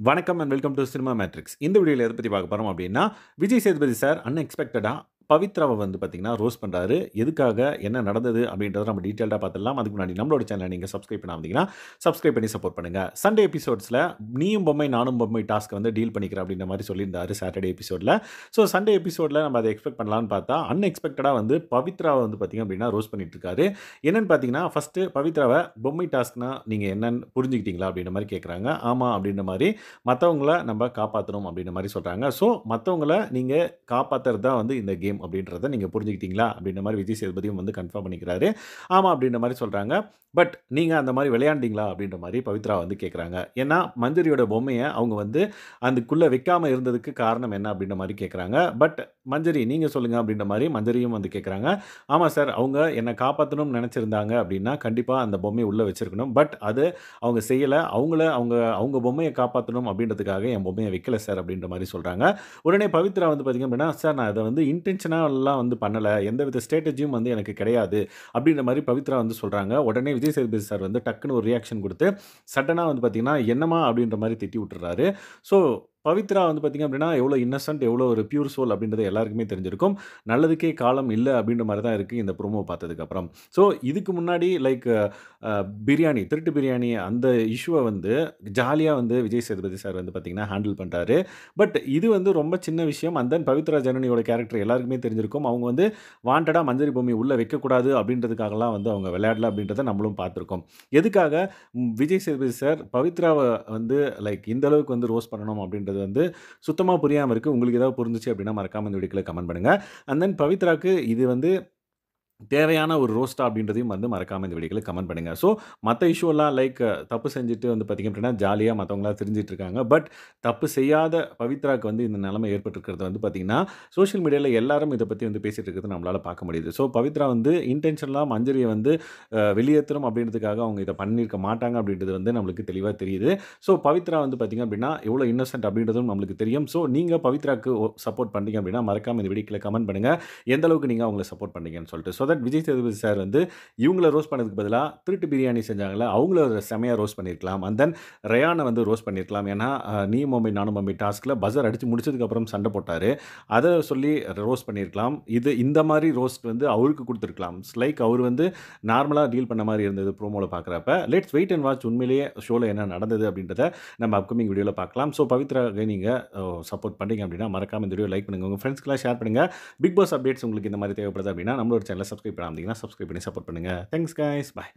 வணக்கம் and welcome to cinema matrix. இந்த வீடியோல எத பத்தி பார்க்க போறோம் அப்டின்னா, விஜய் சேதுபதி சார் அன்எக்ஸ்பெக்டடா பவித்ராவ வந்து பார்த்தீங்கன்னா, ரோஸ்ட் பண்றாரு. எதுக்காக? என்ன நடந்தது? அப்டின்றத நம்ம டீட்டெயில்டா பார்த்துடலாம். அதுக்கு முன்னாடி நம்மளோட சேனல நீங்க சப்ஸ்கிரைப் பண்ணாம இருந்தீங்கன்னா, சப்ஸ்கிரைப் பண்ணி சப்போர்ட் பண்ணுங்க. சண்டே எபிசோட்ஸ்ல நீயும் பொம்மை நானும் பொம்மை டாஸ்க் வந்து டீல் பண்ணிக்கிறேன் அப்டின்ற மாரி சொல்லியிருந்தாரு சாட்டர்டே எபிசோட்ல. ஸோ சண்டே எபிசோட்ல நம்ம அத எக்ஸ்பெக்ட் பண்ணலாம்னு பார்த்தா, அன்எக்ஸ்பெக்டடா வந்து பவித்ராவ வந்து பார்த்தீங்க அப்டின்னா, ரோஸ்ட் பண்ணிட்டு இருக்காரு. என்னன்னு பார்த்தீங்கன்னா, ஃபர்ஸ்ட்டு பவித்ராவ பொம்மை டாஸ்க்னா நீங்க என்னன்னு புரிஞ்சுக்கிட்டீங்களா? அப்டின்ற மாரி கேட்குறாங்க. ஆமா அப்டின்ற மாரி மத்தவங்கள நம்ம காப்பாத்தணும் அப்படின்ற மாரி சொல்றாங்க. ஸோ, மத்தவங்கள நீங்க காப்பாத்துறது தான் வந்து இந்த கேம் அப்படின்றத நீங்க புரிஞ்சுக்கிட்டீங்களா? அப்படின்ற மாரி விஜய் சேதுபதியும் வந்து கன்ஃபார்ம் பண்ணிக்கிறாரு. ஆமா அப்படின்ற மாரி சொல்றாங்க. பட் நீங்க அந்த மாரி விளையாண்டீங்களா? அப்படின்ற மாரி பவித்ரா வந்து கேட்குறாங்க. ஏன்னா, மஞ்சரியோட பொம்மைய அவங்க வந்து அதுக்குள்ள வைக்காம இருந்ததுக்கு காரணம் என்ன? அப்படின்ற மாரி கேட்குறாங்க. பட் மஞ்சரி நீங்க சொல்லுங்க அப்படின்ற மாரி மஞ்சரியும் வந்து கேட்குறாங்க. ஆமா சார், அவங்க என்ன காப்பாத்தணும்னு நெனச்சிருந்தாங்க அப்படின்னா, கண்டிப்பா அந்த பொம்மைய உள்ள வச்சிருக்கணும். பட் அது அவங்க செய்யல. அவங்க அவங்க பொம்மைய காப்பாத்தணும் அப்படின்றதுக்காக என் பொம்மைய வைக்கல சார் அப்படின்ற மாரி சொல்றாங்க. உடனே பவித்ரா வந்து பார்த்தீங்க அப்படின்னா, சார் நான் இத வந்து இன்டென்ஷனலா வந்து பண்ணல. எந்தவித ஸ்ட்ராட்டஜியும் வந்து எனக்கு கிடையாது. அப்படின்ற மாரி பவித்ரா வந்து சொல்றாங்க. உடனே விஜய் சேதுபதி சார் வந்து டக்குனு ஒரு ரியாக்ஷன் குடுத்து, சடனா வந்து பார்த்தீங்கன்னா, என்னம்மா அப்படின்ற மாரி திட்டி விட்டுர்றாரு. ஸோ பவித்ரா வந்து பார்த்தீங்க அப்படின்னா, எவ்வளோ இன்னசென்ட், எவ்வளோ ஒரு பியூர் சோல் அப்படின்றது எல்லாருக்குமே தெரிஞ்சிருக்கும். நல்லதுக்கே காலம் இல்ல அப்படின்ற மாரி தான் இருக்கு இந்த ப்ரோமோ பார்த்ததுக்கப்புறம். ஸோ இதுக்கு முன்னாடி லைக் பிரியாணி, திருட்டு பிரியாணி அந்த இஷ்யூவ வந்து ஜாலியா வந்து விஜய் சேதுபதி சார் வந்து பார்த்தீங்கன்னா, ஹேண்டில் பண்ட்டாரு. பட் இது வந்து ரொம்ப சின்ன விஷயம். அண்ட் தென் பவித்ரா ஜனனியோட கேரக்டர் எல்லாருக்குமே தெரிஞ்சிருக்கும். அவங்க வந்து வாண்டடா மஞ்சரி பொம்மைய உள்ள வைக்கக்கூடாது அப்படின்றதுக்காகலாம் வந்து அவங்க விளையாடல அப்படின்றத நம்மளும் பார்த்துருக்கோம். எதுக்காக விஜய் சேதுபதி சார் பவித்ராவ வந்து லைக் இந்த அளவுக்கு வந்து ரோஸ்ட் பண்ணணும் அப்படின்றது வந்து சுத்தமா புரியாம இருக்கு. உங்களுக்கு ஏதாவது புரிஞ்சுச்சு அப்படின்னா மறக்காம இந்த வீடியோக்குள்ள கமெண்ட் பண்ணுங்க. அண்ட் தென் பவித்ராக்கு இது வந்து தேவையான ஒரு ரோஸ்ட்டா அப்படின்றதையும் வந்து மறக்காம இந்த வீடியோக்குள்ள கமெண்ட் பண்ணுங்க. ஸோ மத்த இஷ்யூலாம் லைக் தப்பு செஞ்சுட்டு வந்து பார்த்தீங்க அப்படின்னா, ஜாலியா மத்தவங்கலாம் திரிஞ்சுட்டு இருக்காங்க. பட் தப்பு செய்யாத பவித்ராக்கு வந்து இந்த நிலைமை ஏற்பட்டிருக்கிறது வந்து பார்த்தீங்கன்னா, சோசியல் மீடியால எல்லாரும் இத பத்தி வந்து பேசிட்டு இருக்கிறத நம்மளால பார்க்க முடியுது. ஸோ பவித்ரா வந்து இன்டென்ஷனலா மஞ்சரிய வந்து வெளியேத்தணும் அப்படின்றதுக்காக அவங்க இத பண்ணியிருக்க மாட்டாங்க அப்படின்றது வந்து நம்மளுக்கு தெளிவா தெரியுது. ஸோ பவித்ரா வந்து பார்த்தீங்க அப்படின்னா, எவ்வளோ இன்னோசென்ட் அப்படின்றதும் நம்மளுக்கு தெரியும். ஸோ நீங்க பவித்ராக்கு சப்போர்ட் பண்றீங்க அப்படின்னா, மறக்காம இந்த வீடியோக்குள்ள கமெண்ட் பண்ணுங்க. எந்த அளவுக்கு நீங்க அவங்கள சப்போர்ட் பண்றீங்கன்னு சொல்லிட்டு. So that Vijay Sethupathi sir வந்து இவங்கள ரோஸ்ட் பண்ணதுக்கு பதிலா திருட்டு பிரியாணி செஞ்சாங்கல்ல, அவங்கள செமையா ரோஸ்ட் பண்ணியிருக்கலாம். அண்ட் தென் ரயான வந்து ரோஸ்ட் பண்ணியிருக்கலாம். ஏன்னா, நீயும் பொம்மை நானும் பொம்மை டாஸ்க்ல பஸர் அடிச்சு முடிச்சதுக்கு அப்புறம் சண்டை போட்டாரு. அத சொல்லி ரோஸ்ட் பண்ணியிருக்கலாம். இந்த மாரி ரோஸ்ட் வந்து அவருக்கு குடுத்துருக்கலாம். லைக் அவர் வந்து நார்மலா டீல் பண்ண மாரி இருந்தது ப்ரோமோல பார்க்குறப்ப. லெட்ஸ் வெயிட் அண்ட் வாட்ச் உண்மையிலேயே ஷோல என்ன நடந்தது அப்படின்றத நம்ம அப்கமிங் வீடியோல பார்க்கலாம். ஸோ பவித்ராக்கு நீங்க சப்போர்ட் பண்றீங்க அப்படின்னா, மறக்காம இந்த வீடியோ லைக் பண்ணுங்க. உங்க ஃப்ரெண்ட்ஸ்க்குலாம் ஷேர் பண்ணுங்க. பிக் பாஸ் அப்டேட்ஸ் உங்களுக்கு இந்த மாரி தேவைப்படுது அப்படின்னா, நம்மளோட சேனல சப்ஸ்கிரைப் பண்ணாம இருந்தீங்கன்னா, சப்ஸ்கிரைப் பண்ணி சப்போர்ட் பண்ணுங்க. Thanks guys. பாய்.